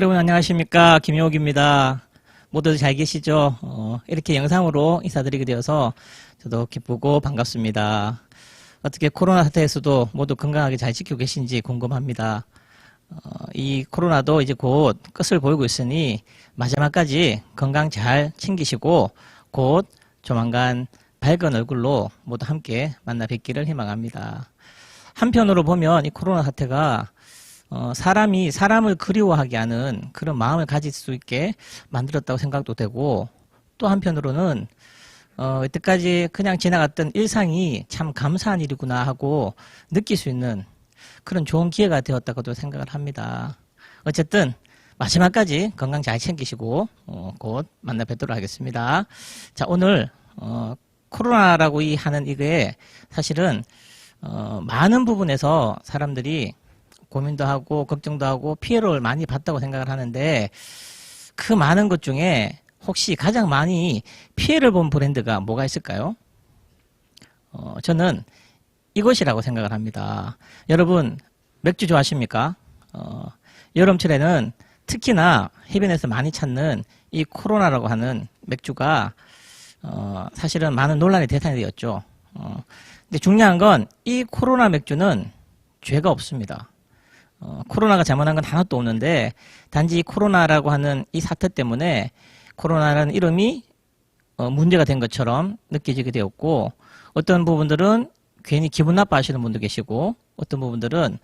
여러분 안녕하십니까, 김용욱입니다. 모두 잘 계시죠? 이렇게 영상으로 인사드리게 되어서 저도 기쁘고 반갑습니다. 어떻게 코로나 사태에서도 모두 건강하게 잘 지키고 계신지 궁금합니다. 이 코로나도 이제 곧 끝을 보이고 있으니 마지막까지 건강 잘 챙기시고 곧 조만간 밝은 얼굴로 모두 함께 만나 뵙기를 희망합니다. 한편으로 보면 이 코로나 사태가 사람이 사람을 그리워하게 하는 그런 마음을 가질 수 있게 만들었다고 생각도 되고, 또 한편으로는 이때까지 그냥 지나갔던 일상이 참 감사한 일이구나 하고 느낄 수 있는 그런 좋은 기회가 되었다고도 생각을 합니다. 어쨌든 마지막까지 건강 잘 챙기시고 곧 만나 뵙도록 하겠습니다. 자, 오늘 코로나라고 하는 이게 사실은 많은 부분에서 사람들이 고민도 하고 걱정도 하고 피해를 많이 봤다고 생각을 하는데, 그 많은 것 중에 혹시 가장 많이 피해를 본 브랜드가 뭐가 있을까요? 저는 이것이라고 생각을 합니다. 여러분 맥주 좋아하십니까? 여름철에는 특히나 해변에서 많이 찾는 이 코로나라고 하는 맥주가 사실은 많은 논란의 대상이 되었죠. 근데 중요한 건 이 코로나 맥주는 죄가 없습니다. 코로나가 잘못한 건 하나도 없는데, 단지 이 코로나라고 하는 이 사태 때문에 코로나라는 이름이 문제가 된 것처럼 느껴지게 되었고, 어떤 부분들은 괜히 기분 나빠하시는 분도 계시고, 어떤 부분들은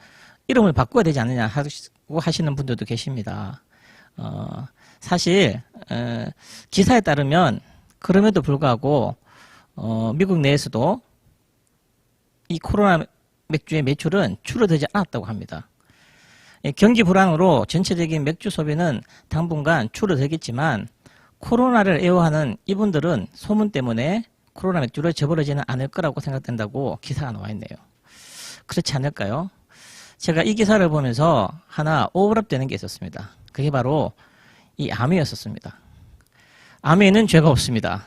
이름을 바꿔야 되지 않느냐 하고 하시는 분들도 계십니다. 사실 기사에 따르면 그럼에도 불구하고 미국 내에서도 이 코로나 맥주의 매출은 줄어들지 않았다고 합니다. 경기 불황으로 전체적인 맥주 소비는 당분간 줄어들겠지만, 코로나를 애호하는 이분들은 소문 때문에 코로나 맥주를 저버리지는 않을 거라고 생각된다고 기사가 나와 있네요. 그렇지 않을까요? 제가 이 기사를 보면서 하나 오버랩되는 게 있었습니다. 그게 바로 이 아미였었습니다. 아미에는 죄가 없습니다.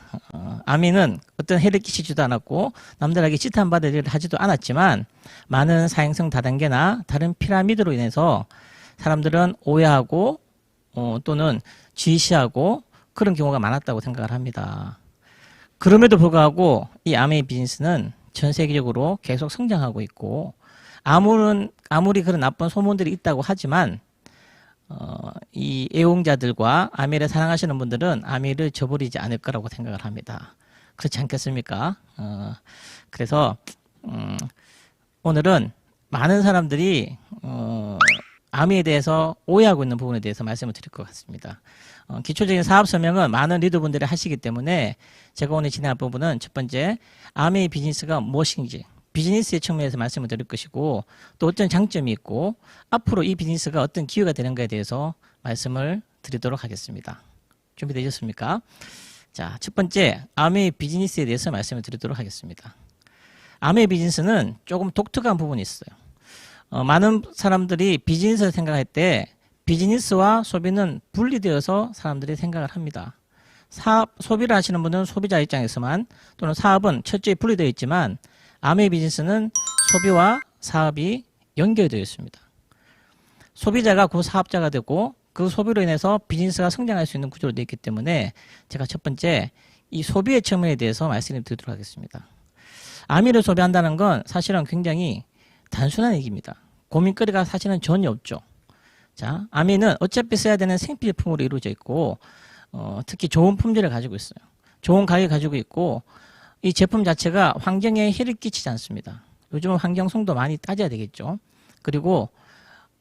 아미는 어떤 해를 끼치지도 않았고 남들에게 지탄 받을 일을 하지도 않았지만, 많은 사행성 다단계나 다른 피라미드로 인해서 사람들은 오해하고 또는 지시하고 그런 경우가 많았다고 생각을 합니다. 그럼에도 불구하고 이 아미의 비즈니스는 전 세계적으로 계속 성장하고 있고, 아무리 그런 나쁜 소문들이 있다고 하지만 이 애용자들과 아미를 사랑하시는 분들은 아미를 저버리지 않을 거라고 생각을 합니다. 그렇지 않겠습니까? 그래서 오늘은 많은 사람들이 아미에 대해서 오해하고 있는 부분에 대해서 말씀을 드릴 것 같습니다. 기초적인 사업 설명은 많은 리더분들이 하시기 때문에 제가 오늘 진행할 부분은 첫 번째, 아미의 비즈니스가 무엇인지 비즈니스의 측면에서 말씀을 드릴 것이고, 또 어떤 장점이 있고 앞으로 이 비즈니스가 어떤 기회가 되는가에 대해서 말씀을 드리도록 하겠습니다. 준비되셨습니까? 자, 첫 번째, 아미의 비즈니스에 대해서 말씀을 드리도록 하겠습니다. 아미의 비즈니스는 조금 독특한 부분이 있어요. 많은 사람들이 비즈니스를 생각할 때 비즈니스와 소비는 분리되어서 사람들이 생각을 합니다. 소비를 하시는 분은 소비자 입장에서만, 또는 사업은 철저히 분리되어 있지만, 아미의 비즈니스는 소비와 사업이 연결되어 있습니다. 소비자가 그 사업자가 되고 그 소비로 인해서 비즈니스가 성장할 수 있는 구조로 되어 있기 때문에, 제가 첫 번째 이 소비의 측면에 대해서 말씀을 드리도록 하겠습니다. 아미를 소비한다는 건 사실은 굉장히 단순한 얘기입니다. 고민거리가 사실은 전혀 없죠. 자, 아미는 어차피 써야 되는 생필품으로 이루어져 있고, 특히 좋은 품질을 가지고 있어요. 좋은 가격을 가지고 있고, 이 제품 자체가 환경에 해를 끼치지 않습니다. 요즘은 환경성도 많이 따져야 되겠죠. 그리고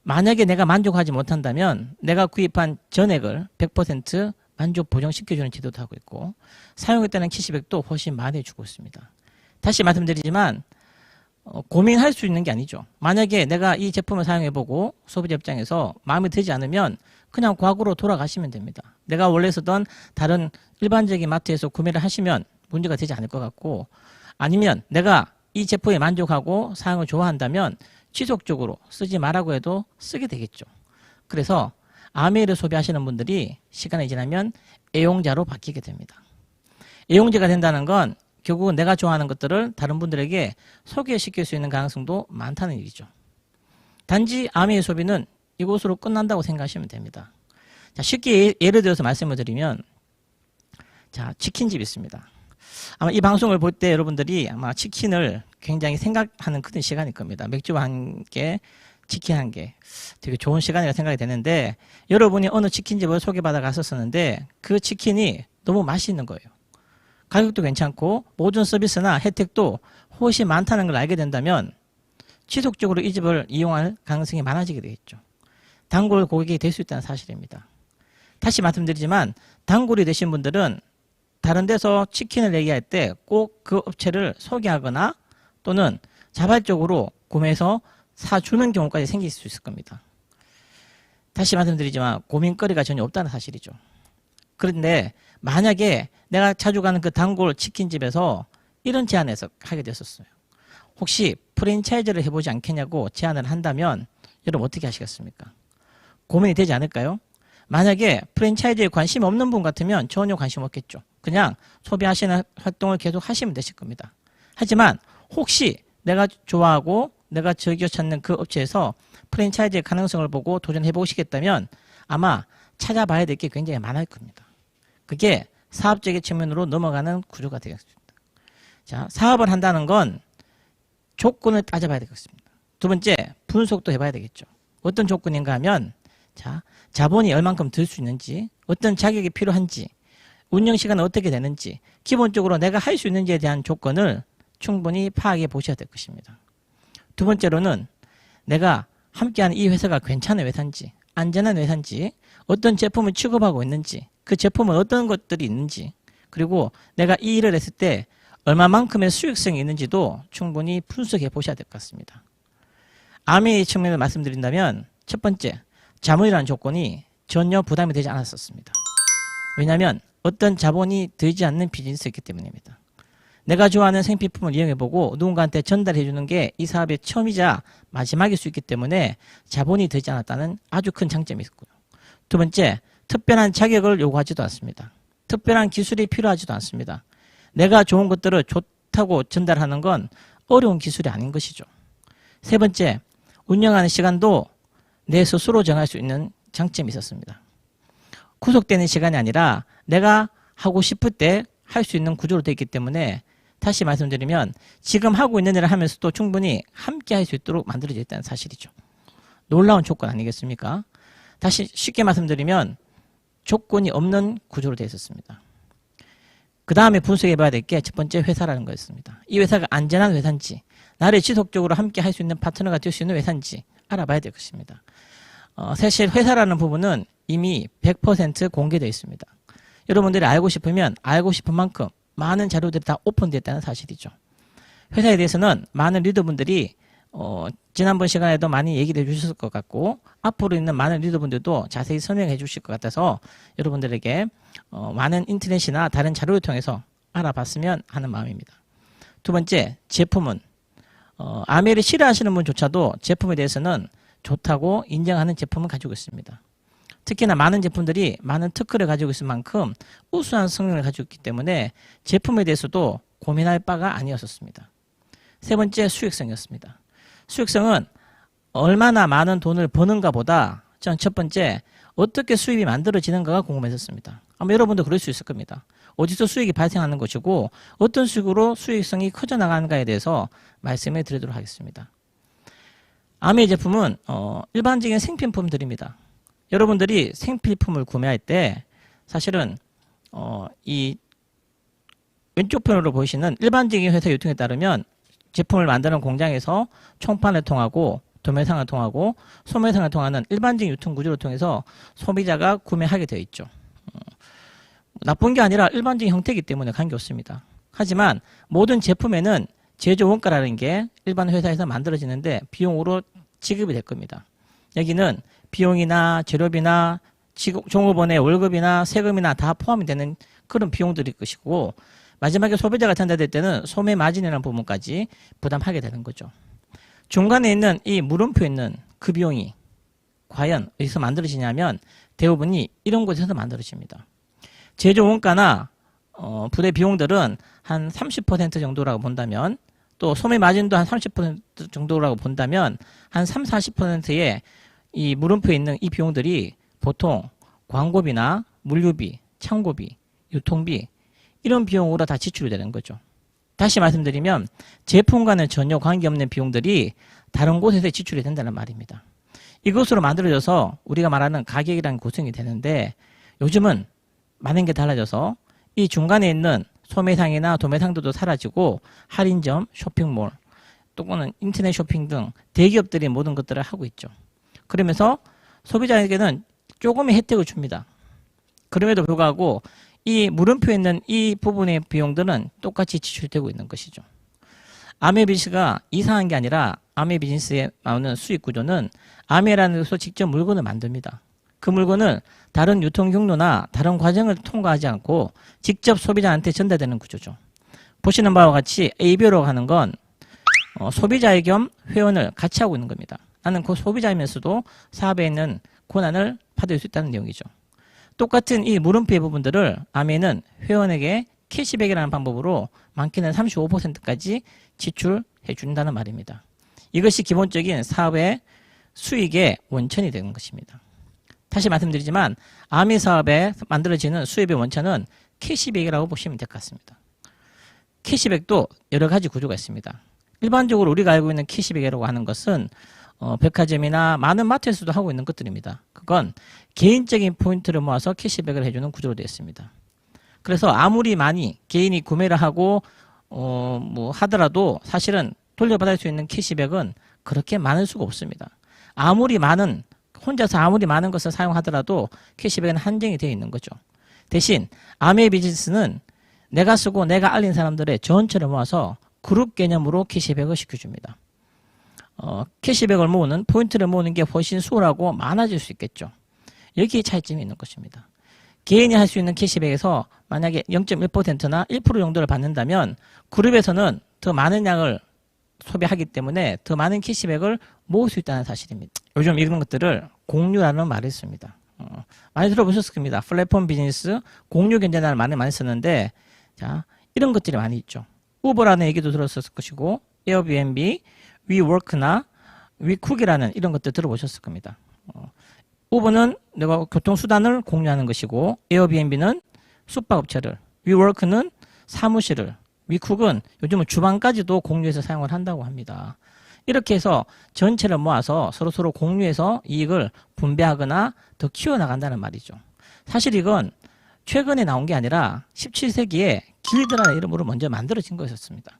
만약에 내가 만족하지 못한다면 내가 구입한 전액을 100% 만족 보정시켜주는 제도도 하고 있고, 사용했다는 캐시백도 훨씬 많이 주고 있습니다. 다시 말씀드리지만 고민할 수 있는 게 아니죠. 만약에 내가 이 제품을 사용해보고 소비자 입장에서 마음에 들지 않으면 그냥 과거로 돌아가시면 됩니다. 내가 원래 쓰던 다른 일반적인 마트에서 구매를 하시면 문제가 되지 않을 것 같고, 아니면 내가 이 제품에 만족하고 사용을 좋아한다면 지속적으로 쓰지 말라고 해도 쓰게 되겠죠. 그래서 아미를 소비하시는 분들이 시간이 지나면 애용자로 바뀌게 됩니다. 애용자가 된다는 건 결국은 내가 좋아하는 것들을 다른 분들에게 소개시킬 수 있는 가능성도 많다는 얘기죠. 단지 아미의 소비는 이곳으로 끝난다고 생각하시면 됩니다. 자, 쉽게 예를 들어서 말씀을 드리면, 자, 치킨집이 있습니다. 아마 이 방송을 볼 때 여러분들이 아마 치킨을 굉장히 생각하는 그런 시간일 겁니다. 맥주와 함께 치킨 한 개. 되게 좋은 시간이라 생각이 되는데, 여러분이 어느 치킨집을 소개받아 갔었었는데, 그 치킨이 너무 맛있는 거예요. 가격도 괜찮고, 모든 서비스나 혜택도 훨씬 많다는 걸 알게 된다면, 지속적으로 이 집을 이용할 가능성이 많아지게 되겠죠. 단골 고객이 될 수 있다는 사실입니다. 다시 말씀드리지만, 단골이 되신 분들은 다른 데서 치킨을 얘기할 때 꼭 그 업체를 소개하거나 또는 자발적으로 구매해서 사주는 경우까지 생길 수 있을 겁니다. 다시 말씀드리지만 고민거리가 전혀 없다는 사실이죠. 그런데 만약에 내가 자주 가는 그 단골 치킨집에서 이런 제안을 하게 됐었어요. 혹시 프랜차이즈를 해보지 않겠냐고 제안을 한다면 여러분 어떻게 하시겠습니까? 고민이 되지 않을까요? 만약에 프랜차이즈에 관심 없는 분 같으면 전혀 관심 없겠죠. 그냥 소비하시는 활동을 계속 하시면 되실 겁니다. 하지만 혹시 내가 좋아하고 내가 즐겨 찾는 그 업체에서 프랜차이즈의 가능성을 보고 도전해 보시겠다면 아마 찾아봐야 될 게 굉장히 많을 겁니다. 그게 사업적인 측면으로 넘어가는 구조가 되겠습니다. 자, 사업을 한다는 건 조건을 따져봐야 되겠습니다. 두 번째, 분석도 해봐야 되겠죠. 어떤 조건인가 하면 자, 자본이 얼만큼 들 수 있는지, 어떤 자격이 필요한지, 운영 시간은 어떻게 되는지, 기본적으로 내가 할 수 있는지에 대한 조건을 충분히 파악해 보셔야 될 것입니다. 두 번째로는 내가 함께하는 이 회사가 괜찮은 회사인지, 안전한 회사인지, 어떤 제품을 취급하고 있는지, 그 제품은 어떤 것들이 있는지, 그리고 내가 이 일을 했을 때 얼마만큼의 수익성이 있는지도 충분히 분석해 보셔야 될 것 같습니다. 아미의 측면을 말씀드린다면 첫 번째, 자본이라는 조건이 전혀 부담이 되지 않았었습니다. 왜냐하면 어떤 자본이 들지 않는 비즈니스였기 때문입니다. 내가 좋아하는 생필품을 이용해보고 누군가한테 전달해주는 게 이 사업의 처음이자 마지막일 수 있기 때문에 자본이 들지 않았다는 아주 큰 장점이 있고요. 두 번째, 특별한 자격을 요구하지도 않습니다. 특별한 기술이 필요하지도 않습니다. 내가 좋은 것들을 좋다고 전달하는 건 어려운 기술이 아닌 것이죠. 세 번째, 운영하는 시간도 내 스스로 정할 수 있는 장점이 있었습니다. 구속되는 시간이 아니라 내가 하고 싶을 때 할 수 있는 구조로 되어 있기 때문에 다시 말씀드리면 지금 하고 있는 일을 하면서도 충분히 함께 할 수 있도록 만들어져 있다는 사실이죠. 놀라운 조건 아니겠습니까? 다시 쉽게 말씀드리면 조건이 없는 구조로 되어 있었습니다. 그 다음에 분석해 봐야 될 게 첫 번째 회사라는 거였습니다. 이 회사가 안전한 회사인지, 나를 지속적으로 함께 할 수 있는 파트너가 될 수 있는 회사인지 알아봐야 될 것입니다. 사실 회사라는 부분은 이미 100% 공개되어 있습니다. 여러분들이 알고 싶으면 알고 싶은 만큼 많은 자료들이 다 오픈되어 있다는 사실이죠. 회사에 대해서는 많은 리더분들이 지난번 시간에도 많이 얘기를 해주셨을 것 같고 앞으로 있는 많은 리더분들도 자세히 설명해 주실 것 같아서 여러분들에게 많은 인터넷이나 다른 자료를 통해서 알아봤으면 하는 마음입니다. 두 번째, 제품은 아메를 싫어하시는 분조차도 제품에 대해서는 좋다고 인정하는 제품을 가지고 있습니다. 특히나 많은 제품들이 많은 특허를 가지고 있을 만큼 우수한 성능을 가지고 있기 때문에 제품에 대해서도 고민할 바가 아니었습니다. 세 번째, 수익성이었습니다. 수익성은 얼마나 많은 돈을 버는가 보다 전 첫 번째, 어떻게 수입이 만들어지는가가 궁금했었습니다. 아마 여러분도 그럴 수 있을 겁니다. 어디서 수익이 발생하는 것이고 어떤 식으로 수익성이 커져 나가는가에 대해서 말씀을 드리도록 하겠습니다. 아메 제품은 일반적인 생필품들입니다. 여러분들이 생필품을 구매할 때 사실은 이 왼쪽 편으로 보시는 일반적인 회사 유통에 따르면 제품을 만드는 공장에서 총판을 통하고 도매상을 통하고 소매상을 통하는 일반적인 유통 구조를 통해서 소비자가 구매하게 되어 있죠. 나쁜 게 아니라 일반적인 형태이기 때문에 관계없습니다. 하지만 모든 제품에는 제조 원가라는 게 일반 회사에서 만들어지는데 비용으로 지급이 될 겁니다. 여기는 비용이나 재료비나 종업원의 월급이나 세금이나 다 포함이 되는 그런 비용들일 것이고 마지막에 소비자가 전달될 때는 소매 마진이라는 부분까지 부담하게 되는 거죠. 중간에 있는 이 물음표에 있는 그 비용이 과연 어디서 만들어지냐면 대부분이 이런 곳에서 만들어집니다. 제조 원가나 부대 비용들은 한 30% 정도라고 본다면 또 소매 마진도 한 30% 정도라고 본다면 한 30, 40%의 이 물음표에 있는 이 비용들이 보통 광고비나 물류비, 창고비, 유통비 이런 비용으로 다 지출이 되는 거죠. 다시 말씀드리면 제품과는 전혀 관계없는 비용들이 다른 곳에서 지출이 된다는 말입니다. 이것으로 만들어져서 우리가 말하는 가격이라는 구성이 되는데 요즘은 많은 게 달라져서 이 중간에 있는 소매상이나 도매상들도 사라지고 할인점, 쇼핑몰, 또는 인터넷 쇼핑 등 대기업들이 모든 것들을 하고 있죠. 그러면서 소비자에게는 조금의 혜택을 줍니다. 그럼에도 불구하고 이 물음표에 있는 이 부분의 비용들은 똑같이 지출되고 있는 것이죠. 아메 비즈니스가 이상한 게 아니라 아메 비즈니스에 나오는 수익 구조는 아메라는 곳에서 직접 물건을 만듭니다. 그 물건을 다른 유통 경로나 다른 과정을 통과하지 않고 직접 소비자한테 전달되는 구조죠. 보시는 바와 같이 ABO라고 하는 건 소비자의 겸 회원을 같이 하고 있는 겁니다. 나는 그 소비자이면서도 사업에 있는 권한을 받을 수 있다는 내용이죠. 똑같은 이 물음표의 부분들을 아메는 회원에게 캐시백이라는 방법으로 많게는 35%까지 지출해 준다는 말입니다. 이것이 기본적인 사업의 수익의 원천이 되는 것입니다. 다시 말씀드리지만 아메 사업에 만들어지는 수입의 원천은 캐시백이라고 보시면 될 것 같습니다. 캐시백도 여러 가지 구조가 있습니다. 일반적으로 우리가 알고 있는 캐시백이라고 하는 것은 백화점이나 많은 마트에서도 하고 있는 것들입니다. 그건 개인적인 포인트를 모아서 캐시백을 해주는 구조로 되어 있습니다. 그래서 아무리 많이 개인이 구매를 하고 하더라도 사실은 돌려받을 수 있는 캐시백은 그렇게 많을 수가 없습니다. 혼자서 아무리 많은 것을 사용하더라도 캐시백은 한정이 되어 있는 거죠. 대신 아메 비즈니스는 내가 쓰고 내가 알린 사람들의 전체를 모아서 그룹 개념으로 캐시백을 시켜줍니다. 캐시백을 모으는 포인트를 모으는 게 훨씬 수월하고 많아질 수 있겠죠. 여기에 차이점이 있는 것입니다. 개인이 할 수 있는 캐시백에서 만약에 0.1%나 1% 정도를 받는다면 그룹에서는 더 많은 양을 소비하기 때문에 더 많은 캐시백을 모을 수 있다는 사실입니다. 요즘 이런 것들을 공유라는 말을 씁니다. 많이 들어보셨을 겁니다. 플랫폼 비즈니스, 공유 경제라는 말을 많이 썼는데 자, 이런 것들이 많이 있죠. 우버라는 얘기도 들었을 것이고 에어비앤비, 위워크나 위쿡이라는 이런 것들 들어보셨을 겁니다. 우버는 내가 교통수단을 공유하는 것이고 에어비앤비는 숙박업체를, 위워크는 사무실을, 위쿡은 요즘은 주방까지도 공유해서 사용을 한다고 합니다. 이렇게 해서 전체를 모아서 서로 공유해서 이익을 분배하거나 더 키워나간다는 말이죠. 사실 이건 최근에 나온 게 아니라 17세기에 길드라는 이름으로 먼저 만들어진 거였습니다.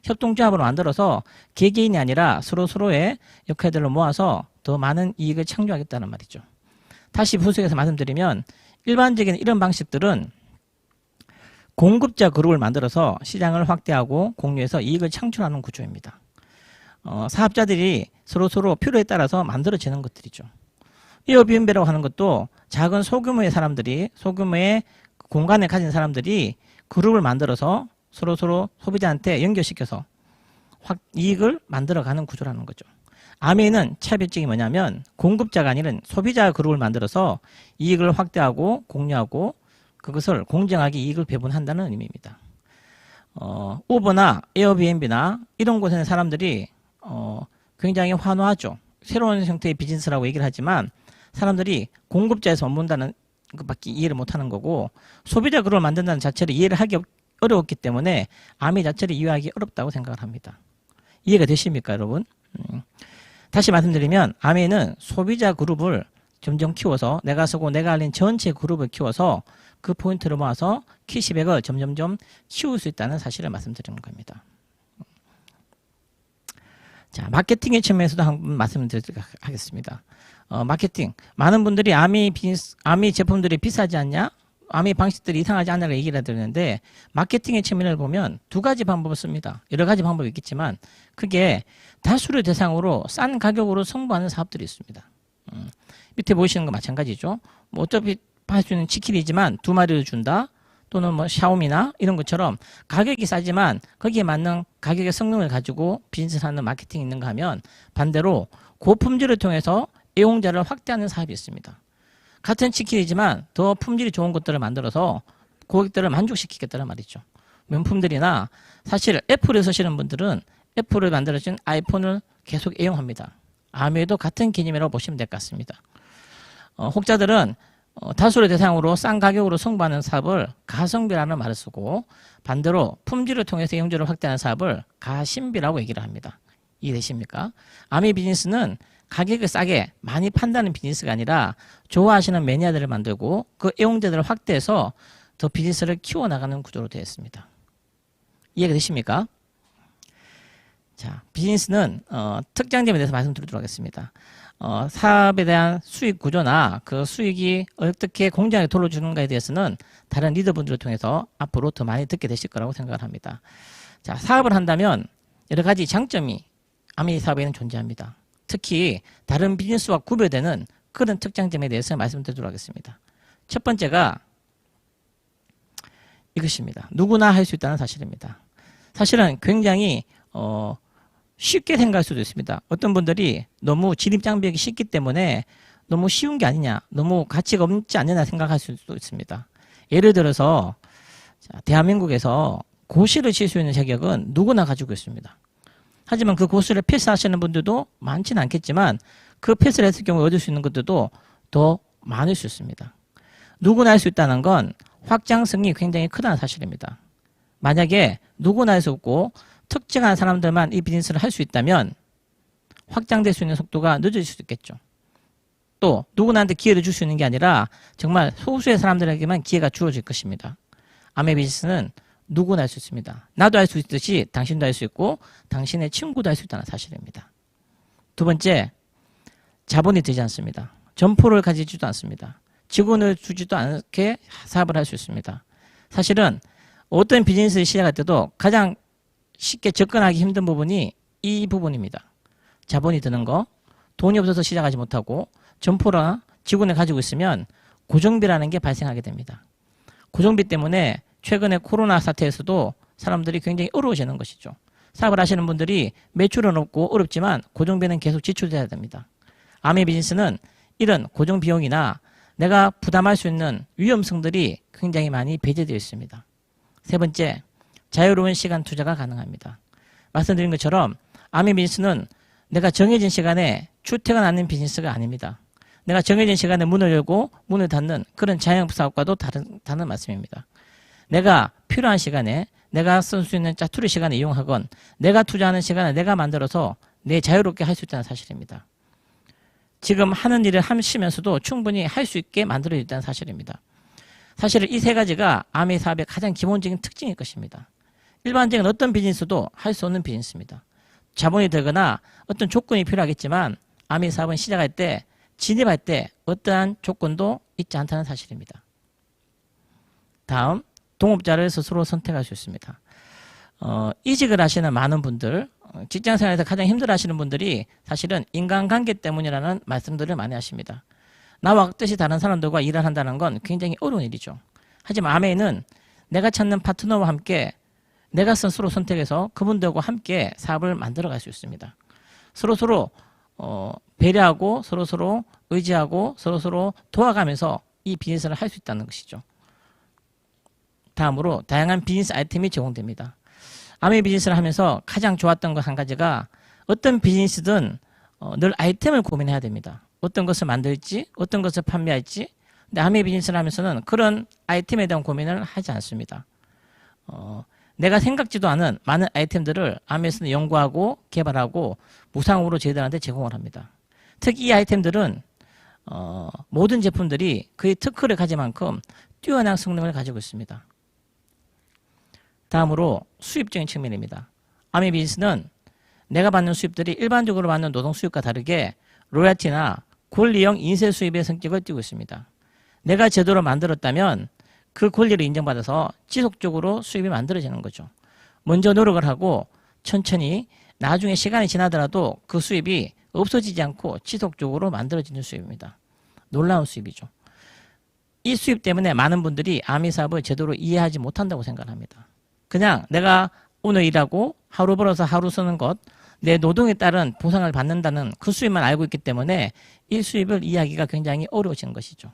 협동조합으로 만들어서 개개인이 아니라 서로의 역할들을 모아서 더 많은 이익을 창조하겠다는 말이죠. 다시 분석해서 말씀드리면 일반적인 이런 방식들은 공급자 그룹을 만들어서 시장을 확대하고 공유해서 이익을 창출하는 구조입니다. 사업자들이 서로 필요에 따라서 만들어지는 것들이죠. 에어비앤비라고 하는 것도 작은 소규모의 사람들이 소규모의 공간을 가진 사람들이 그룹을 만들어서 서로 소비자한테 연결시켜서 이익을 만들어가는 구조라는 거죠. 아메는 차별점이 뭐냐면 공급자가 아니라 소비자 그룹을 만들어서 이익을 확대하고 공유하고 그것을 공정하게 이익을 배분한다는 의미입니다. 우버나 에어비앤비나 이런 곳에는 사람들이 굉장히 환호하죠. 새로운 형태의 비즈니스라고 얘기를 하지만 사람들이 공급자에서 업문다는 것밖에 이해를 못하는 거고 소비자 그룹을 만든다는 자체를 이해를 하기 어려웠기 때문에 아메 자체를 이해하기 어렵다고 생각을 합니다. 이해가 되십니까 여러분? 다시 말씀드리면 아메는 소비자 그룹을 점점 키워서 내가 쓰고 내가 알린 전체 그룹을 키워서 그 포인트를 모아서 캐시백을 점점점 키울 수 있다는 사실을 말씀드리는 겁니다. 자, 마케팅의 측면에서도 한번 말씀드리도록 하겠습니다. 마케팅. 많은 분들이 아미 제품들이 비싸지 않냐? 아미 방식들이 이상하지 않냐고 얘기를 드리는데 마케팅의 측면을 보면 두 가지 방법을 씁니다. 여러 가지 방법이 있겠지만 크게 다수를 대상으로 싼 가격으로 승부하는 사업들이 있습니다. 밑에 보이시는 거 마찬가지죠. 뭐 어차피 할 수 있는 치킨이지만 두 마리를 준다. 또는 뭐 샤오미나 이런 것처럼 가격이 싸지만 거기에 맞는 가격의 성능을 가지고 비즈니스를 하는 마케팅이 있는가 하면 반대로 고품질을 통해서 애용자를 확대하는 사업이 있습니다. 같은 치킨이지만 더 품질이 좋은 것들을 만들어서 고객들을 만족시키겠다는 말이죠. 명품들이나 사실 애플을 쓰시는 분들은 애플을 만들어진 아이폰을 계속 애용합니다. 아메도 같은 개념이라고 보시면 될 것 같습니다. 혹자들은 다수를 대상으로 싼 가격으로 승부하는 사업을 가성비라는 말을 쓰고 반대로 품질을 통해서 이용료를 확대하는 사업을 가심비라고 얘기를 합니다. 이해되십니까? 아미 비즈니스는 가격을 싸게 많이 판다는 비즈니스가 아니라 좋아하시는 매니아들을 만들고 그 애용자들을 확대해서 더 비즈니스를 키워나가는 구조로 되어 있습니다. 이해가 되십니까? 자, 비즈니스는 특정 점에 대해서 말씀드리도록 하겠습니다. 사업에 대한 수익 구조나 그 수익이 어떻게 공장에 돌려주는가에 대해서는 다른 리더분들을 통해서 앞으로 더 많이 듣게 되실 거라고 생각을 합니다. 자, 사업을 한다면 여러 가지 장점이 아미 사업에는 존재합니다. 특히 다른 비즈니스와 구별되는 그런 특장점에 대해서 말씀드리도록 하겠습니다. 첫 번째가 이것입니다. 누구나 할 수 있다는 사실입니다. 사실은 굉장히 쉽게 생각할 수도 있습니다. 어떤 분들이 너무 진입장벽이 쉽기 때문에 너무 쉬운 게 아니냐, 너무 가치가 없지 않느냐 생각할 수도 있습니다. 예를 들어서 대한민국에서 고시를 칠 수 있는 자격은 누구나 가지고 있습니다. 하지만 그 고시를 패스하시는 분들도 많지는 않겠지만 그 패스를 했을 경우 얻을 수 있는 것들도 더 많을 수 있습니다. 누구나 할 수 있다는 건 확장성이 굉장히 크다는 사실입니다. 만약에 누구나 할 수 없고 특정한 사람들만 이 비즈니스를 할 수 있다면 확장될 수 있는 속도가 늦어질 수도 있겠죠. 또 누구나한테 기회를 줄 수 있는 게 아니라 정말 소수의 사람들에게만 기회가 주어질 것입니다. 아메 비즈니스는 누구나 할 수 있습니다. 나도 할 수 있듯이 당신도 할 수 있고 당신의 친구도 할 수 있다는 사실입니다. 두 번째, 자본이 되지 않습니다. 점포를 가지지도 않습니다. 직원을 주지도 않게 사업을 할 수 있습니다. 사실은 어떤 비즈니스를 시작할 때도 가장 쉽게 접근하기 힘든 부분이 이 부분입니다. 자본이 드는 거, 돈이 없어서 시작하지 못하고 점포나 직원을 가지고 있으면 고정비라는 게 발생하게 됩니다. 고정비 때문에 최근에 코로나 사태에서도 사람들이 굉장히 어려워지는 것이죠. 사업을 하시는 분들이 매출은 없고 어렵지만 고정비는 계속 지출돼야 됩니다. 아미 비즈니스는 이런 고정 비용이나 내가 부담할 수 있는 위험성들이 굉장히 많이 배제되어 있습니다. 세 번째, 자유로운 시간 투자가 가능합니다. 말씀드린 것처럼 아미 비즈니스는 내가 정해진 시간에 출퇴근하는 비즈니스가 아닙니다. 내가 정해진 시간에 문을 열고 문을 닫는 그런 자영업 사업과도 다른 말씀입니다. 내가 필요한 시간에 내가 쓸 수 있는 짜투리 시간을 이용하건 내가 투자하는 시간을 내가 만들어서 내 자유롭게 할 수 있다는 사실입니다. 지금 하는 일을 하시면서도 충분히 할 수 있게 만들어져 있다는 사실입니다. 사실 이 세 가지가 아미 사업의 가장 기본적인 특징일 것입니다. 일반적인 어떤 비즈니스도 할 수 없는 비즈니스입니다. 자본이 들거나 어떤 조건이 필요하겠지만 아미 사업은 시작할 때, 진입할 때 어떠한 조건도 있지 않다는 사실입니다. 다음, 동업자를 스스로 선택할 수 있습니다. 이직을 하시는 많은 분들, 직장생활에서 가장 힘들어 하시는 분들이 사실은 인간관계 때문이라는 말씀들을 많이 하십니다. 나와 뜻이 다른 사람들과 일을 한다는 건 굉장히 어려운 일이죠. 하지만 아메이는 내가 찾는 파트너와 함께 내가 스스로 선택해서 그분들과 함께 사업을 만들어 갈 수 있습니다. 서로서로 배려하고 서로서로 의지하고 서로서로 도와가면서 이 비즈니스를 할 수 있다는 것이죠. 다음으로 다양한 비즈니스 아이템이 제공됩니다. 아메 비즈니스를 하면서 가장 좋았던 것 한 가지가 어떤 비즈니스든 늘 아이템을 고민해야 됩니다. 어떤 것을 만들지, 어떤 것을 판매할지. 근데 아메 비즈니스를 하면서는 그런 아이템에 대한 고민을 하지 않습니다. 내가 생각지도 않은 많은 아이템들을 아메에서는 연구하고 개발하고 무상으로 저희들한테 제공을 합니다. 특히 이 아이템들은 모든 제품들이 그의 특허를 가진 만큼 뛰어난 성능을 가지고 있습니다. 다음으로 수입적인 측면입니다. 아미 비즈니스는 내가 받는 수입들이 일반적으로 받는 노동 수입과 다르게 로열티나 권리형 인쇄 수입의 성격을 띠고 있습니다. 내가 제도를 만들었다면 그 권리를 인정받아서 지속적으로 수입이 만들어지는 거죠. 먼저 노력을 하고 천천히 나중에 시간이 지나더라도 그 수입이 없어지지 않고 지속적으로 만들어지는 수입입니다. 놀라운 수입이죠. 이 수입 때문에 많은 분들이 아미 사업을 제대로 이해하지 못한다고 생각합니다. 그냥 내가 오늘 일하고 하루 벌어서 하루 쓰는 것, 내 노동에 따른 보상을 받는다는 그 수입만 알고 있기 때문에 이 수입을 이해하기가 굉장히 어려워진 것이죠.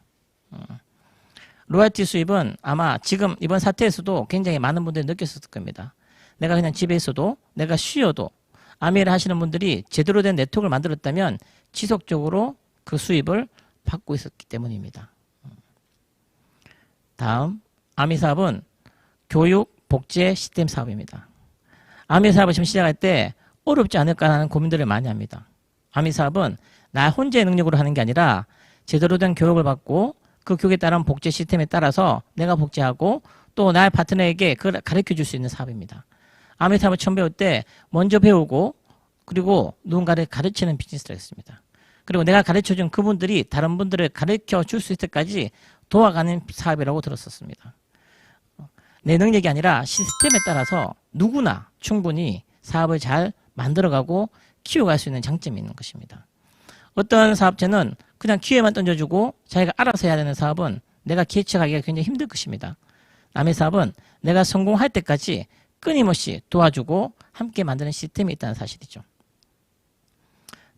로열티 수입은 아마 지금 이번 사태에서도 굉장히 많은 분들이 느꼈을 겁니다. 내가 그냥 집에 있어도 내가 쉬어도 아미를 하시는 분들이 제대로 된 네트워크를 만들었다면 지속적으로 그 수입을 받고 있었기 때문입니다. 다음 아미 사업은 교육, 복제, 시스템 사업입니다. 아미 사업을 지금 시작할 때 어렵지 않을까라는 고민들을 많이 합니다. 아미 사업은 나 혼자의 능력으로 하는 게 아니라 제대로 된 교육을 받고 그 교육에 따른 복제 시스템에 따라서 내가 복제하고 또 나의 파트너에게 그걸 가르쳐 줄 수 있는 사업입니다. 아미 사업을 처음 배울 때 먼저 배우고 그리고 누군가를 가르치는 비즈니스를 했습니다. 그리고 내가 가르쳐 준 그분들이 다른 분들을 가르쳐 줄 수 있을 때까지 도와가는 사업이라고 들었었습니다. 내 능력이 아니라 시스템에 따라서 누구나 충분히 사업을 잘 만들어가고 키워갈 수 있는 장점이 있는 것입니다. 어떤 사업체는 그냥 기회만 던져주고 자기가 알아서 해야 되는 사업은 내가 개척하기가 굉장히 힘들 것입니다. 남의 사업은 내가 성공할 때까지 끊임없이 도와주고 함께 만드는 시스템이 있다는 사실이죠.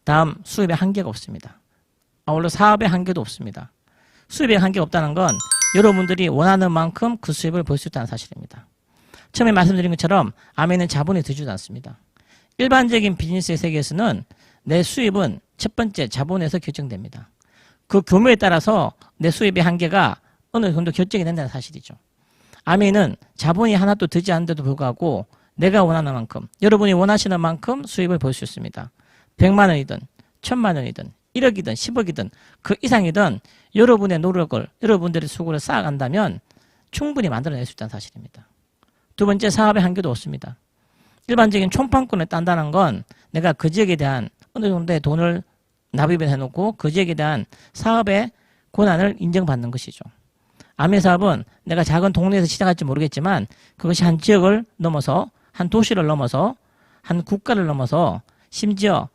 다음, 수입의 한계가 없습니다. 아울러 사업의 한계도 없습니다. 수입의 한계가 없다는 건 여러분들이 원하는 만큼 그 수입을 볼 수 있다는 사실입니다. 처음에 말씀드린 것처럼 아미는 자본이 들지도 않습니다. 일반적인 비즈니스의 세계에서는 내 수입은 첫 번째 자본에서 결정됩니다. 그 규모에 따라서 내 수입의 한계가 어느 정도 결정이 된다는 사실이죠. 아미는 자본이 하나도 들지 않는데도 불구하고 내가 원하는 만큼, 여러분이 원하시는 만큼 수입을 볼 수 있습니다. 100만 원이든 1000만 원이든 1억이든 10억이든 그 이상이든 여러분의 노력을, 여러분들의 수고를 쌓아간다면 충분히 만들어낼 수 있다는 사실입니다. 두 번째, 사업의 한계도 없습니다. 일반적인 총판권을 딴다는 건 내가 그 지역에 대한 어느 정도의 돈을 납입을 해놓고 그 지역에 대한 사업의 권한을 인정받는 것이죠. 아미 사업은 내가 작은 동네에서 시작할지 모르겠지만 그것이 한 지역을 넘어서 한 도시를 넘어서 한 국가를 넘어서 심지어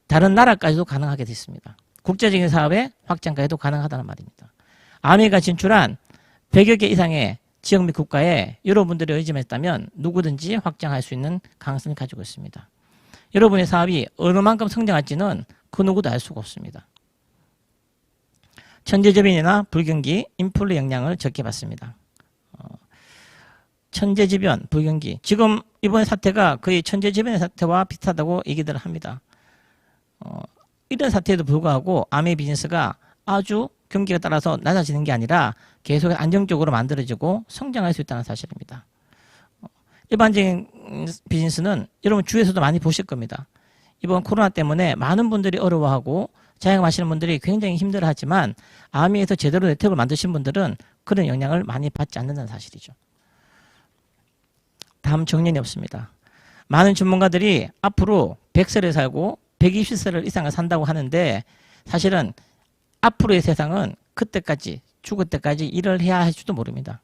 다른 나라까지도 가능하게 됐습니다. 국제적인 사업의 확장까지도 가능하다는 말입니다. 아미가 진출한 100여 개 이상의 지역 및 국가에 여러분들이 의지했다면 누구든지 확장할 수 있는 가능성을 가지고 있습니다. 여러분의 사업이 어느 만큼 성장할지는 그 누구도 알 수가 없습니다. 천재지변이나 불경기, 인플레 영향을 적게 받습니다. 천재지변, 불경기. 지금 이번 사태가 거의 천재지변의 사태와 비슷하다고 얘기들 합니다. 이런 사태에도 불구하고 아미 비즈니스가 아주 경기에 따라서 낮아지는 게 아니라 계속 안정적으로 만들어지고 성장할 수 있다는 사실입니다. 일반적인 비즈니스는 여러분 주위에서도 많이 보실 겁니다. 이번 코로나 때문에 많은 분들이 어려워하고 자영업하시는 분들이 굉장히 힘들어하지만 아미에서 제대로 네트워크를 만드신 분들은 그런 영향을 많이 받지 않는다는 사실이죠. 다음, 정년이 없습니다. 많은 전문가들이 앞으로 100세를 살고 120세를 이상을 산다고 하는데 사실은 앞으로의 세상은 그때까지 죽을 때까지 일을 해야 할지도 모릅니다.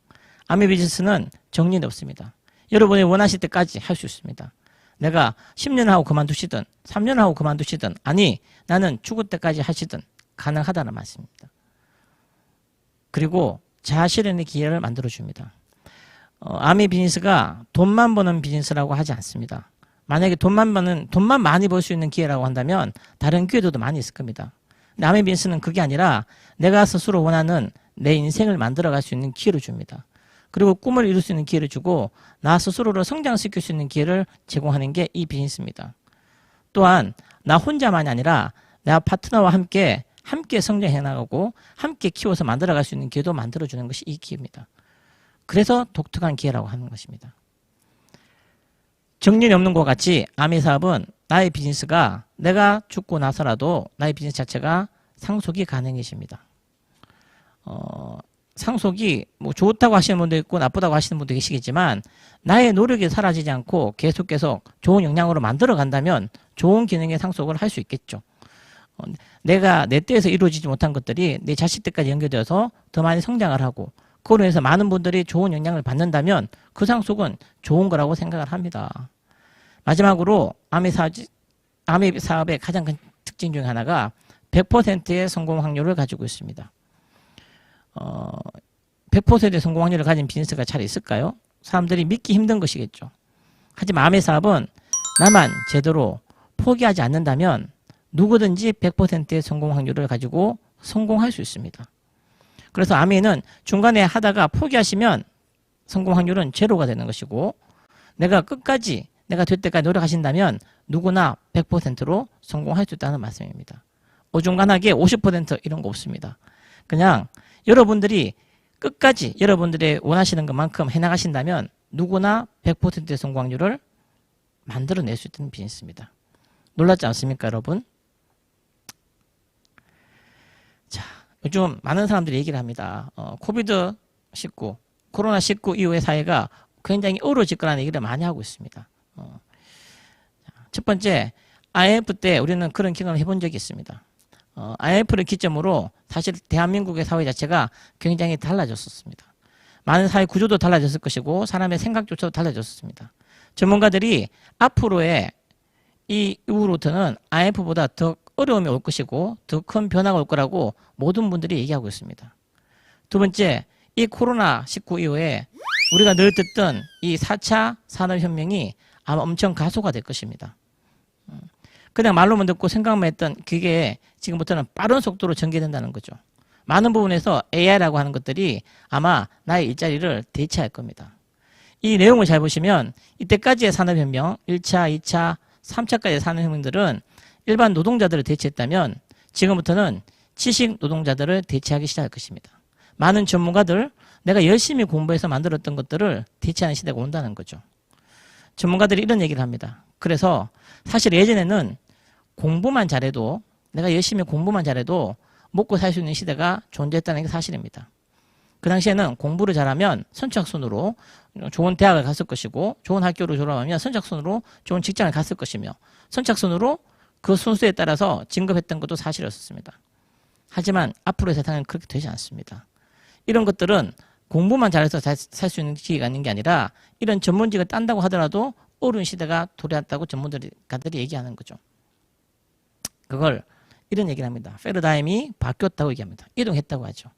아미 비즈니스는 정년이 없습니다. 여러분이 원하실 때까지 할 수 있습니다. 내가 10년 하고 그만두시든 3년 하고 그만두시든 아니 나는 죽을 때까지 하시든 가능하다는 말씀입니다. 그리고 자아실현의 기회를 만들어줍니다. 아미 비즈니스가 돈만 버는 비즈니스라고 하지 않습니다. 만약에 돈만 많이 벌 수 있는 기회라고 한다면 다른 기회도 많이 있을 겁니다. 근데 아미 비즈니스는 그게 아니라 내가 스스로 원하는 내 인생을 만들어갈 수 있는 기회를 줍니다. 그리고 꿈을 이룰 수 있는 기회를 주고 나 스스로를 성장시킬 수 있는 기회를 제공하는 게 이 비즈니스입니다. 또한 나 혼자만이 아니라 나 파트너와 함께 성장해 나가고 함께 키워서 만들어갈 수 있는 기회도 만들어주는 것이 이 기회입니다. 그래서 독특한 기회라고 하는 것입니다. 정년이 없는 것 같이 아미 사업은 나의 비즈니스가 내가 죽고 나서라도 나의 비즈니스 자체가 상속이 가능해집니다. 상속이 뭐 좋다고 하시는 분도 있고 나쁘다고 하시는 분도 계시겠지만 나의 노력이 사라지지 않고 계속 좋은 영향으로 만들어 간다면 좋은 기능의 상속을 할 수 있겠죠. 내가 내 때에서 이루어지지 못한 것들이 내 자식 때까지 연결되어서 더 많이 성장을 하고 그로 인해서 많은 분들이 좋은 영향을 받는다면 그 상속은 좋은 거라고 생각을 합니다. 마지막으로 아미 사업의 가장 큰 특징 중 하나가 100%의 성공 확률을 가지고 있습니다. 100%의 성공 확률을 가진 비즈니스가 잘 있을까요? 사람들이 믿기 힘든 것이겠죠. 하지만 아미 사업은 나만 제대로 포기하지 않는다면 누구든지 100%의 성공 확률을 가지고 성공할 수 있습니다. 그래서 아미는 중간에 하다가 포기하시면 성공 확률은 제로가 되는 것이고 내가 끝까지 내가 될 때까지 노력하신다면 누구나 100%로 성공할 수 있다는 말씀입니다. 어중간하게 50% 이런 거 없습니다. 그냥 여러분들이 끝까지 여러분들의 원하시는 것만큼 해나가신다면 누구나 100%의 성공률을 만들어낼 수 있는 비즈니스입니다. 놀랍지 않습니까, 여러분? 자, 요즘 많은 사람들이 얘기를 합니다. 코비드-19, 코로나19 이후의 사회가 굉장히 어려워질 거라는 얘기를 많이 하고 있습니다. 첫 번째, IMF 때 우리는 그런 경험을 해본 적이 있습니다. IMF를 기점으로 사실 대한민국의 사회 자체가 굉장히 달라졌었습니다. 많은 사회 구조도 달라졌을 것이고 사람의 생각조차도 달라졌습니다. 전문가들이 앞으로의 이 이후로부터는 IMF보다 더 어려움이 올 것이고 더 큰 변화가 올 거라고 모든 분들이 얘기하고 있습니다. 두 번째, 이 코로나19 이후에 우리가 늘 듣던 이 4차 산업혁명이 아마 엄청 가속화 될 것입니다. 그냥 말로만 듣고 생각만 했던 그게 지금부터는 빠른 속도로 전개된다는 거죠. 많은 부분에서 AI라고 하는 것들이 아마 나의 일자리를 대체할 겁니다. 이 내용을 잘 보시면 이때까지의 산업혁명, 1차, 2차, 3차까지의 산업혁명들은 일반 노동자들을 대체했다면 지금부터는 지식 노동자들을 대체하기 시작할 것입니다. 많은 전문가들, 내가 열심히 공부해서 만들었던 것들을 대체하는 시대가 온다는 거죠. 전문가들이 이런 얘기를 합니다. 그래서 사실 예전에는 공부만 잘해도 내가 열심히 공부만 잘해도 먹고 살 수 있는 시대가 존재했다는 게 사실입니다. 그 당시에는 공부를 잘하면 선착순으로 좋은 대학을 갔을 것이고 좋은 학교를 졸업하면 선착순으로 좋은 직장을 갔을 것이며 선착순으로 그 순수에 따라서 진급했던 것도 사실이었습니다. 하지만 앞으로의 세상은 그렇게 되지 않습니다. 이런 것들은 공부만 잘해서 살 수 있는 기회가 있는 게 아니라 이런 전문직을 딴다고 하더라도 어려운 시대가 도래했다고 전문가들이 얘기하는 거죠. 그걸 이런 얘기를 합니다. 패러다임이 바뀌었다고 얘기합니다. 이동했다고 하죠.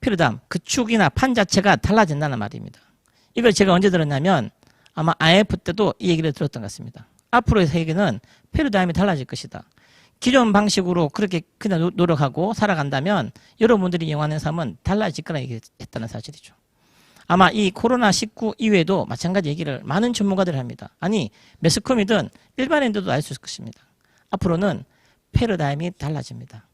패러다임, 그 축이나 판 자체가 달라진다는 말입니다. 이걸 제가 언제 들었냐면 아마 IMF 때도 이 얘기를 들었던 것 같습니다. 앞으로의 세계는 패러다임이 달라질 것이다. 기존 방식으로 그렇게 그냥 노력하고 살아간다면 여러분들이 이용하는 삶은 달라질 거라 얘기했다는 사실이죠. 아마 이 코로나19 이후에도 마찬가지 얘기를 많은 전문가들이 합니다. 아니 매스컴이든 일반인들도 알 수 있을 것입니다. 앞으로는 패러다임이 달라집니다.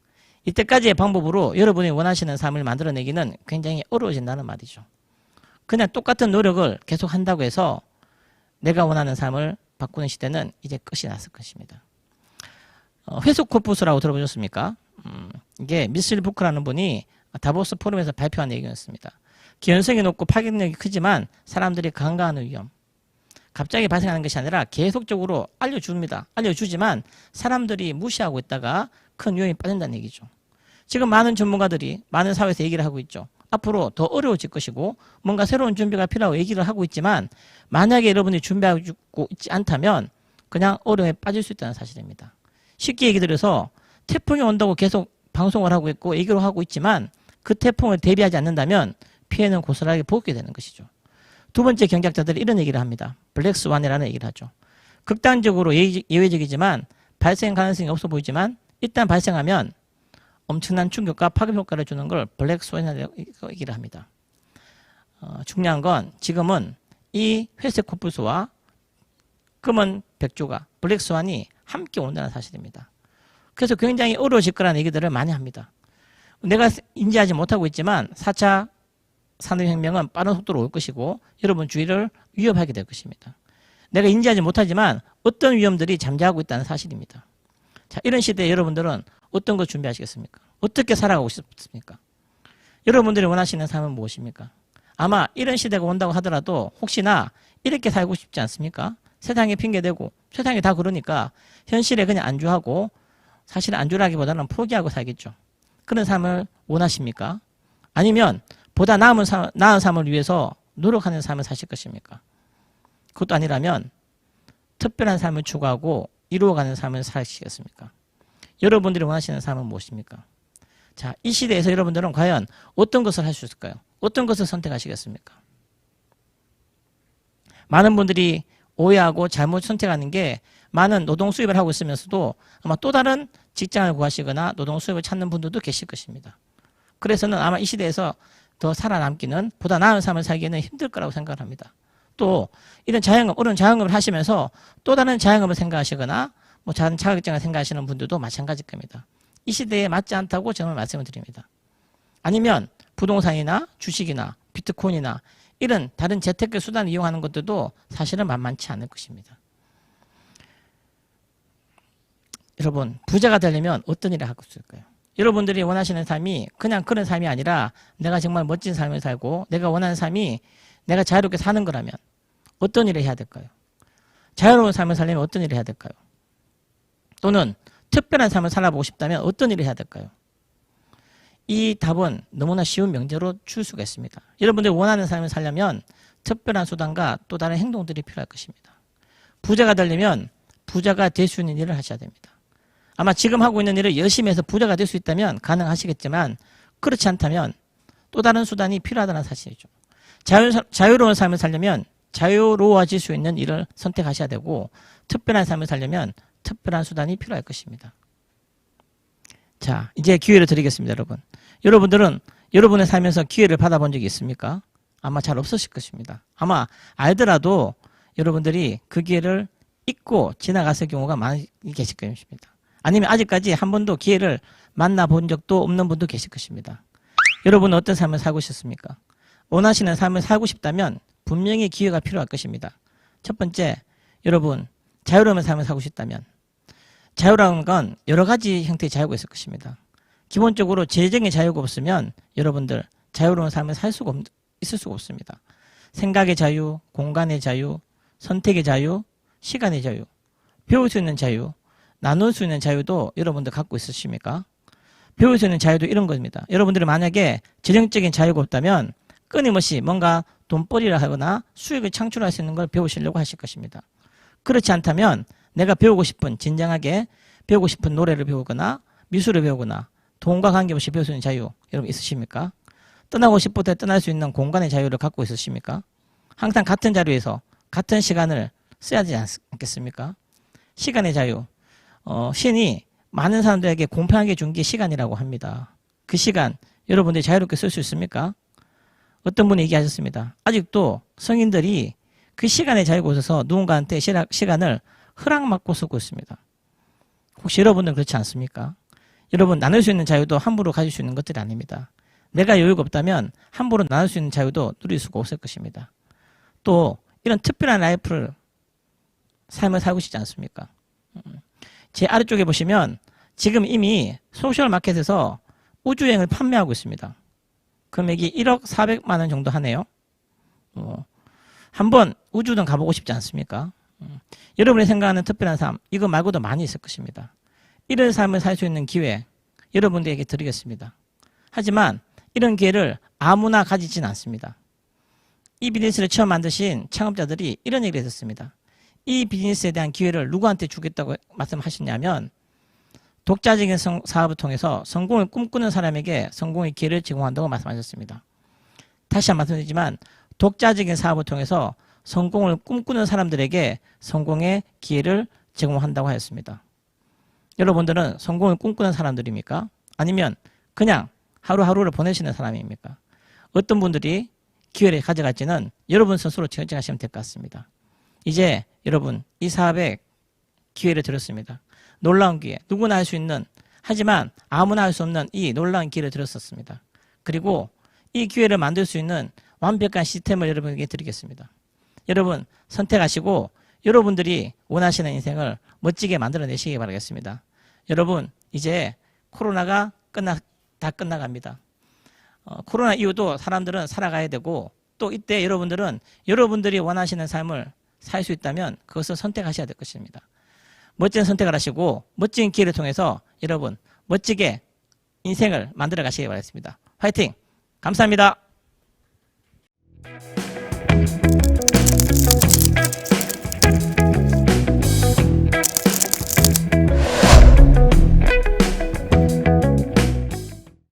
이때까지의 방법으로 여러분이 원하시는 삶을 만들어내기는 굉장히 어려워진다는 말이죠. 그냥 똑같은 노력을 계속 한다고 해서 내가 원하는 삶을 바꾸는 시대는 이제 끝이 났을 것입니다. 회수 코프스라고 들어보셨습니까? 이게 미셸 부크라는 분이 다보스 포럼에서 발표한 얘기였습니다. 기현성이 높고 파괴력이 크지만 사람들이 간과하는 위험. 갑자기 발생하는 것이 아니라 계속적으로 알려줍니다. 알려주지만 사람들이 무시하고 있다가 큰 위험이 빠진다는 얘기죠. 지금 많은 전문가들이 많은 사회에서 얘기를 하고 있죠. 앞으로 더 어려워질 것이고 뭔가 새로운 준비가 필요하고 얘기를 하고 있지만 만약에 여러분이 준비하고 있지 않다면 그냥 어려움에 빠질 수 있다는 사실입니다. 쉽게 얘기 드려서 태풍이 온다고 계속 방송을 하고 있고 얘기를 하고 있지만 그 태풍을 대비하지 않는다면 피해는 고스란히 보게 되는 것이죠. 두 번째 경제학자들이 이런 얘기를 합니다. 블랙스완이라는 얘기를 하죠. 극단적으로 예외적이지만 발생 가능성이 없어 보이지만 일단 발생하면 엄청난 충격과 파급 효과를 주는 걸 블랙스완이라고 얘기를 합니다. 중요한 건 지금은 이 회색 코뿔소와 검은 백조가 블랙스완이 함께 온다는 사실입니다. 그래서 굉장히 어려워질 거라는 얘기들을 많이 합니다. 내가 인지하지 못하고 있지만 4차 산업혁명은 빠른 속도로 올 것이고 여러분 주위를 위협하게 될 것입니다. 내가 인지하지 못하지만 어떤 위험들이 잠재하고 있다는 사실입니다. 자, 이런 시대에 여러분들은 어떤 걸 준비하시겠습니까? 어떻게 살아가고 싶습니까? 여러분들이 원하시는 삶은 무엇입니까? 아마 이런 시대가 온다고 하더라도 혹시나 이렇게 살고 싶지 않습니까? 세상에 핑계대고 세상이 다 그러니까 현실에 그냥 안주하고 사실 안주라기보다는 포기하고 살겠죠. 그런 삶을 원하십니까? 아니면 보다 나은 삶을 위해서 노력하는 삶을 사실 것입니까? 그것도 아니라면 특별한 삶을 추구하고 이루어가는 삶을 사시겠습니까? 여러분들이 원하시는 삶은 무엇입니까? 자, 이 시대에서 여러분들은 과연 어떤 것을 할 수 있을까요? 어떤 것을 선택하시겠습니까? 많은 분들이 오해하고 잘못 선택하는 게 많은 노동 수입을 하고 있으면서도 아마 또 다른 직장을 구하시거나 노동 수입을 찾는 분들도 계실 것입니다. 그래서는 아마 이 시대에서 더 살아남기는 보다 나은 삶을 살기에는 힘들 거라고 생각을 합니다. 또 이런 자영업, 어려운 자영업을 하시면서 또 다른 자영업을 생각하시거나 뭐 다른 자격증을 생각하시는 분들도 마찬가지일 겁니다. 이 시대에 맞지 않다고 저는 말씀을 드립니다. 아니면 부동산이나 주식이나 비트코인이나 이런 다른 재테크 수단을 이용하는 것들도 사실은 만만치 않을 것입니다. 여러분, 부자가 되려면 어떤 일을 하고 있을까요? 여러분들이 원하시는 삶이 그냥 그런 삶이 아니라 내가 정말 멋진 삶을 살고 내가 원하는 삶이 내가 자유롭게 사는 거라면 어떤 일을 해야 될까요? 자유로운 삶을 살려면 어떤 일을 해야 될까요? 또는 특별한 삶을 살아보고 싶다면 어떤 일을 해야 될까요? 이 답은 너무나 쉬운 명제로 줄 수가 있습니다. 여러분들이 원하는 삶을 살려면 특별한 수단과 또 다른 행동들이 필요할 것입니다. 부자가 되려면 부자가 될 수 있는 일을 하셔야 됩니다. 아마 지금 하고 있는 일을 열심히 해서 부자가 될 수 있다면 가능하시겠지만 그렇지 않다면 또 다른 수단이 필요하다는 사실이죠. 자유로운 삶을 살려면 자유로워질 수 있는 일을 선택하셔야 되고 특별한 삶을 살려면 특별한 수단이 필요할 것입니다. 자, 이제 기회를 드리겠습니다, 여러분. 여러분들은 여러분의 삶에서 기회를 받아본 적이 있습니까? 아마 잘 없으실 것입니다. 아마 알더라도 여러분들이 그 기회를 잊고 지나갔을 경우가 많이 계실 것입니다. 아니면 아직까지 한 번도 기회를 만나본 적도 없는 분도 계실 것입니다. 여러분은 어떤 삶을 살고 싶습니까? 원하시는 삶을 살고 싶다면 분명히 기회가 필요할 것입니다. 첫 번째, 여러분 자유로운 삶을 살고 싶다면 자유라는 건 여러 가지 형태의 자유가 있을 것입니다. 기본적으로 재정의 자유가 없으면 여러분들 자유로운 삶을 있을 수가 없습니다. 생각의 자유, 공간의 자유, 선택의 자유, 시간의 자유, 배울 수 있는 자유, 나눌 수 있는 자유도 여러분들 갖고 있으십니까? 배울 수 있는 자유도 이런 겁니다. 여러분들이 만약에 재정적인 자유가 없다면 끊임없이 뭔가 돈벌이를 하거나 수익을 창출할 수 있는 걸 배우시려고 하실 것입니다. 그렇지 않다면 내가 배우고 싶은 진정하게 배우고 싶은 노래를 배우거나 미술을 배우거나 돈과 관계없이 배울 수 있는 자유 여러분 있으십니까? 떠나고 싶을 때 떠날 수 있는 공간의 자유를 갖고 있으십니까? 항상 같은 자리에서 같은 시간을 써야 되지 않겠습니까? 시간의 자유. 신이 많은 사람들에게 공평하게 준 게 시간이라고 합니다. 그 시간 여러분들이 자유롭게 쓸 수 있습니까? 어떤 분이 얘기하셨습니다. 아직도 성인들이 그 시간의 자유가 없어서 누군가한테 시간을 허락받고 쓰고 있습니다. 혹시 여러분들은 그렇지 않습니까? 여러분 나눌 수 있는 자유도 함부로 가질 수 있는 것들이 아닙니다. 내가 여유가 없다면 함부로 나눌 수 있는 자유도 누릴 수가 없을 것입니다. 또 이런 특별한 삶을 살고 싶지 않습니까? 제 아래쪽에 보시면 지금 이미 소셜마켓에서 우주여행을 판매하고 있습니다. 금액이 1억 400만 원 정도 하네요. 한번 우주든 가보고 싶지 않습니까? 여러분이 생각하는 특별한 삶, 이거 말고도 많이 있을 것입니다. 이런 삶을 살 수 있는 기회, 여러분들에게 드리겠습니다. 하지만 이런 기회를 아무나 가지진 않습니다. 이 비즈니스를 처음 만드신 창업자들이 이런 얘기를 했었습니다. 이 비즈니스에 대한 기회를 누구한테 주겠다고 말씀하셨냐면 독자적인 사업을 통해서 성공을 꿈꾸는 사람에게 성공의 기회를 제공한다고 말씀하셨습니다. 다시 한번 말씀드리지만 독자적인 사업을 통해서 성공을 꿈꾸는 사람들에게 성공의 기회를 제공한다고 하였습니다. 여러분들은 성공을 꿈꾸는 사람들입니까? 아니면 그냥 하루하루를 보내시는 사람입니까? 어떤 분들이 기회를 가져갈지는 여러분 스스로 결정하시면 될 것 같습니다. 이제 여러분 이 사업에 기회를 드렸습니다. 놀라운 기회, 누구나 할 수 있는, 하지만 아무나 할 수 없는 이 놀라운 기회를 드렸었습니다. 그리고 이 기회를 만들 수 있는 완벽한 시스템을 여러분에게 드리겠습니다. 여러분 선택하시고 여러분들이 원하시는 인생을 멋지게 만들어내시기 바라겠습니다. 여러분 이제 코로나가 다 끝나갑니다. 코로나 이후도 사람들은 살아가야 되고 또 이때 여러분들은 여러분들이 원하시는 삶을 살 수 있다면 그것을 선택하셔야 될 것입니다. 멋진 선택을 하시고 멋진 기회를 통해서 여러분 멋지게 인생을 만들어 가시기 바라겠습니다. 화이팅! 감사합니다.